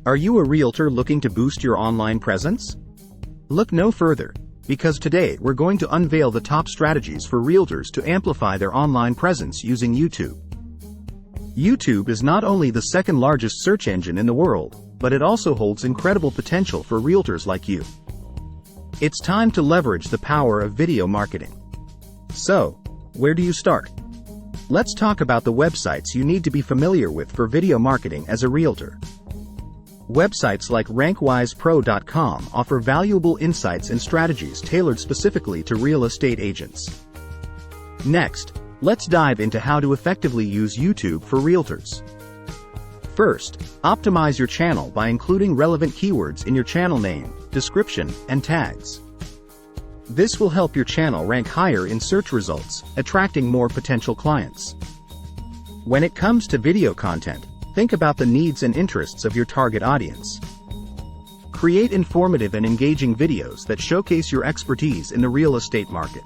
Are you a realtor looking to boost your online presence? Look no further, because today we're going to unveil the top strategies for realtors to amplify their online presence using YouTube. YouTube is not only the second largest search engine in the world, but it also holds incredible potential for realtors like you. It's time to leverage the power of video marketing. So, where do you start? Let's talk about the websites you need to be familiar with for video marketing as a realtor. Websites like RankWisePro.com offer valuable insights and strategies tailored specifically to real estate agents. Next, let's dive into how to effectively use YouTube for realtors. First, optimize your channel by including relevant keywords in your channel name, description, and tags. This will help your channel rank higher in search results, attracting more potential clients. When it comes to video content, think about the needs and interests of your target audience. Create informative and engaging videos that showcase your expertise in the real estate market.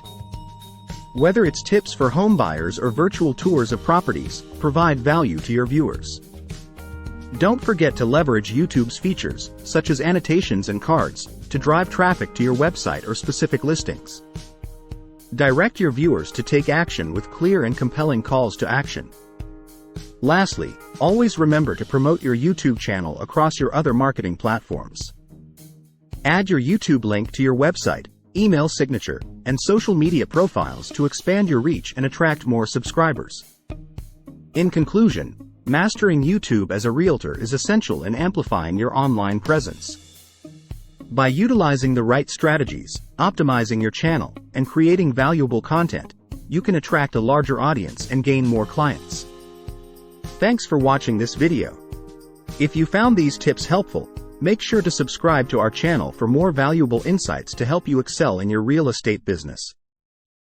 Whether it's tips for home buyers or virtual tours of properties, provide value to your viewers. Don't forget to leverage YouTube's features, such as annotations and cards, to drive traffic to your website or specific listings. Direct your viewers to take action with clear and compelling calls to action. Lastly, always remember to promote your YouTube channel across your other marketing platforms. Add your YouTube link to your website, email signature, and social media profiles to expand your reach and attract more subscribers. In conclusion, mastering YouTube as a realtor is essential in amplifying your online presence. By utilizing the right strategies, optimizing your channel, and creating valuable content, you can attract a larger audience and gain more clients. Thanks for watching this video. If you found these tips helpful, make sure to subscribe to our channel for more valuable insights to help you excel in your real estate business.